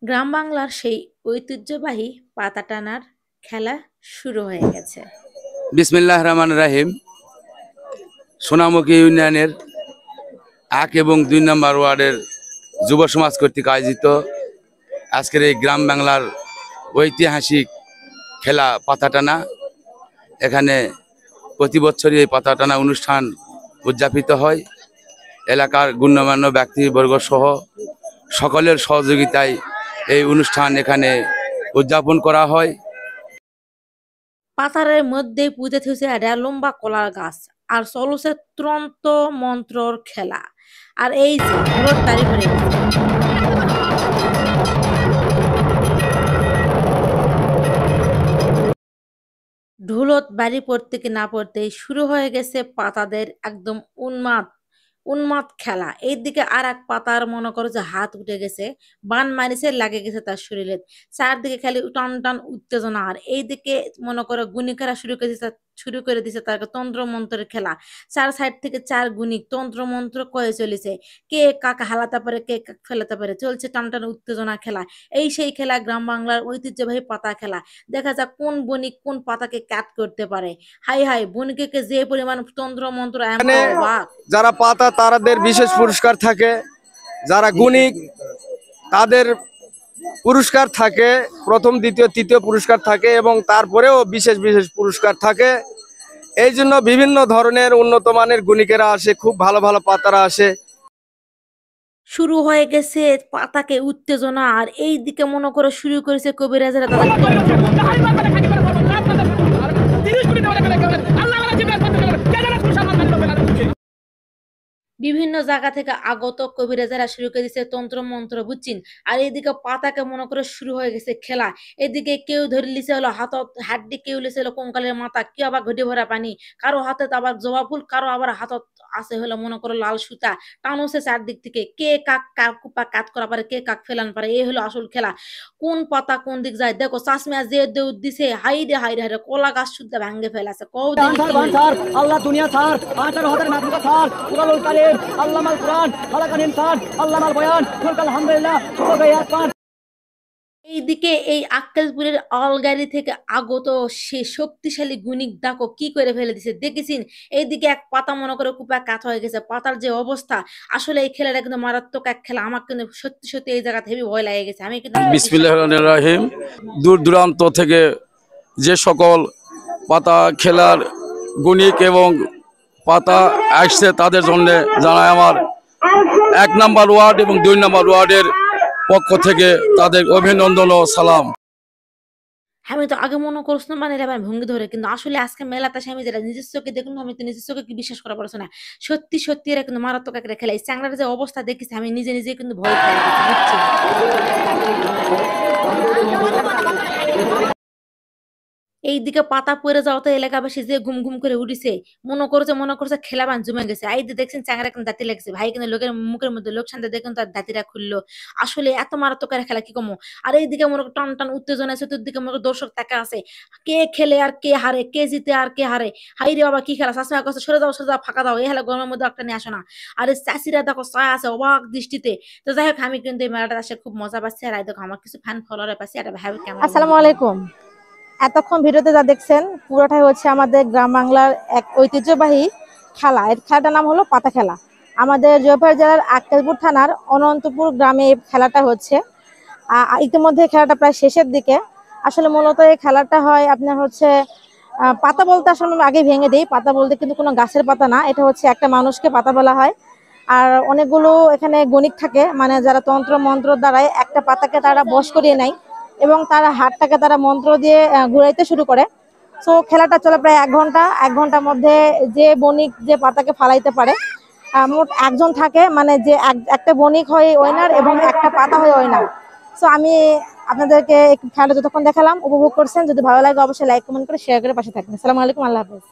গ্রাম বাংলার সেই ঐতিহ্যবাহী পাতা টানার খেলা শুরু হয়ে গেছে। বিসমিল্লাহির রহমানির রহিম। সোনামুখী ইউনিয়নের 1 এবং 2 নম্বর ওয়ার্ডের যুব সমাজ কর্তৃক আয়োজিত আজকের এই গ্রাম বাংলার ঐতিহাসিক খেলা পাতা টানা। এখানে প্রতি বছরই এই পাতা টানা অনুষ্ঠান উদযাপিত হয়। এলাকার গণ্যমান্য ব্যক্তিবর্গ সহ সকলের সহযোগিতায় এই অনুষ্ঠান এখানে উদযাপন করা হয়। পাতারের মধ্যে পুঁতে থুছে একটা লম্বা কলার গাছ আর চলছে ত্রন্ত মন্ত্রর খেলা। আর এই যে ভোর তারিখ হয়ে গেছে। ঢোলত বাড়ি পড়তে কি না পড়তেই শুরু হয়ে গেছে পাতাদের একদম উন্মাদ খেলা। এইদিকে আর এক পাতার মনে করো যে হাত উঠে গেছে, বান মারিছে, লাগে গেছে তার শরীরে। চারদিকে খালি টান টান উত্তেজনা। আর এইদিকে মনে করো গুণী খেলা শুরু করে দিছে তার তন্ত্র মন্ত্রের খেলা। 4 সাইড থেকে 4 গুণিক তন্ত্র মন্ত্র কয়ে চলেছে, কে কাকে হালাতে পারে, কে কাকে ফেলাতে পারে। চলছে টান টান উত্তেজনা খেলা। এই সেই খেলা গ্রাম বাংলার ঐতিহ্যবাহী পাতা খেলা। দেখা যাক কোন বণিক কোন পাতাকে কাট করতে পারে। হাই হাই বণিককে যে পরিমাণ তন্ত্র মন্ত্র যারা পাতা তাদের বিশেষ পুরস্কার থাকে, যারা গুণিক তাদের পুরস্কার থাকে, প্রথম দ্বিতীয় তৃতীয় পুরস্কার থাকে এবং তারপরেও বিশেষ বিশেষ পুরস্কার থাকে। এই জন্য বিভিন্ন ধরনের উন্নত মানের গুণিকেরা আসে, খুব ভালো ভালো পাতারা আসে। শুরু হয়ে গেছে পাতাকে উত্তেজনা। আর এই দিকে মনে করে শুরু করেছে কবিরাজরা বিভিন্ন জায়গা থেকে আগত কবিরাজরা শুরু করে দিচ্ছে তন্ত্র মন্ত্র, বুঝছেন। আর এইদিকে পাতাকে মনে করে শুরু হয়ে গেছে খেলা। এদিকে কেউ ধরে লিছে হলো হাড্ডি, কেউ লিছে হলো কঙ্কালের মাথা, কেউ আবার ঘটি ভরা পানি, কারো হাতে আবার জবা ফুল, কারো আবার হাতত আছে হলো মনে করো লাল সুতা। টানুছে চারদিক থেকে, কে কাক কুপা কাট করা পারে, কে কাক ফেলান পারে। এই হলো আসল খেলা। কোন পাতা কোন দিক যায় দেখো। চাষমিয়া যে দেউদ দিছে, হাইরে হাইরে হাইরে কলা গাছ শুদ্ধা ভাঙ্গে ফেলাছে। আল্লাহ দুনিয়া ছাড়, 18 হাজার মাতৃকা ছাড়, কুরআনুল কারীম, আল্লামাল কুরআন, খালাকাল ইনসান, আল্লামাল বয়ান, আলহামদুলিল্লাহ, শুকরিয়া পাঠ। এইদিকে এই আক্কেলপুরের অলগাড়ি থেকে আগত সে শক্তিশালী গুণিক ডাকো কি করে ফেলে দিছে দেখেছেন। এইদিকে এক পাতা মনে করে কুপা কাত হয়ে গেছে। পাতার যে অবস্থা, আসলে এই খেলাটা কিন্তু মারাত্মক এক খেলা। আমার কিন্তু সত্যি সত্যি এই জায়গাতে হেবি ভয় লাগে গেছে। আমি কিন্তু বিসমিল্লাহির রহমানির রহিম। দূর দূরান্ত থেকে যে সকল পাতা খেলার গুণিক এবং পাতা আসছে তাদের জন্য জানাই আমার 1 নম্বর ওয়ার্ড এবং 2 নম্বর ওয়ার্ডের পক্ষ থেকে তাদের অভিনন্দন ও সালাম। আমি তো আগে মনে করছ না মানে এবার ভঙ্গি ধরে, কিন্তু আসলে আজকে মেলাতে আমি যেটা নিজের চোখে দেখলাম, আমি তো নিজের চোখে কি বিশ্বাস করা পারছো না। সত্যি সত্যি এরা কিন্তু মারাত্মক একটা খেলা। এই চ্যাংড়ার যে অবস্থা দেখেছি আমি নিজে নিজে কিন্তু ভয় পেয়ে গেছি। এইদিকে পাতা পড়ে যাওয়াতে এলাকাবাসী যে ঘুম ঘুম করে উঠিছে, মনে করছে খেলাবান জমে গেছে। এই যে দেখছেন চ্যাংরা কিন্তু দাঁতি লাগছে। ভাই কিন্তু লোকের মুখের মধ্যে লোক শান্তি দেখুন তার দাঁতিরা খুললো। আসলে এত মারাত্মক খেলা কি কমো। আর এইদিকে মনে টান টান উত্তেজনা, চতুর্দিকে মনে দর্শক তাকা আছে, কে খেলে আর কে হারে, কে জিতে আর কে হারে। হাই রে বাবা কি খেলা। শাশুড়া কাছে সরে যাও ফাঁকা দাও, এই হেলা গরমের মধ্যে একটা নিয়ে আসো না। আর এই চাষিরা দেখো চায় আছে অবাক দৃষ্টিতে। তো যাই হোক আমি কিন্তু এই মেলাটা আসে খুব মজা পাচ্ছি। আর দেখো আমার কিছু ফ্যান ফলোয়ার পাচ্ছি। এটা ভাই কেমন। আসসালামু আলাইকুম। এতক্ষণ ভিডিওতে যা দেখছেন পুরোটাই হচ্ছে আমাদের গ্রাম বাংলার এক ঐতিহ্যবাহী খেলা। এর খেলাটার নাম হলো পাতা খেলা। আমাদের জয়পুরহাট জেলার আক্কেলপুর থানার অনন্তপুর গ্রামে এই খেলাটা হচ্ছে। ইতিমধ্যে খেলাটা প্রায় শেষের দিকে। আসলে মূলত এই খেলাটা হয় আপনার হচ্ছে পাতা বলতে আসলে আমি আগে ভেঙে দিই। পাতা বলতে কিন্তু কোনো গাছের পাতা না, এটা হচ্ছে একটা মানুষকে পাতা বলা হয়। আর অনেকগুলো এখানে গণিক থাকে, মানে যারা তন্ত্র মন্ত্র দ্বারাই একটা পাতাকে তারা বশ করিয়ে নেয় এবং তারা হাতটাকে তারা মন্ত্র দিয়ে ঘুরাইতে শুরু করে। সো খেলাটা চলে প্রায় 1 ঘন্টা। 1 ঘন্টার মধ্যে যে বণিক যে পাতাকে ফালাইতে পারে, মোট 1 জন থাকে, মানে যে একটা বণিক হয় উইনার এবং একটা পাতা হয় উইনার। সো আমি আপনাদেরকে খেলাটা যতক্ষণ দেখালাম উপভোগ করছেন। যদি ভালো লাগে অবশ্যই লাইক কমেন্ট করে শেয়ার করে পাশে থাকবেন। আসসালামু আলাইকুম, আল্লাহ হাফেজ।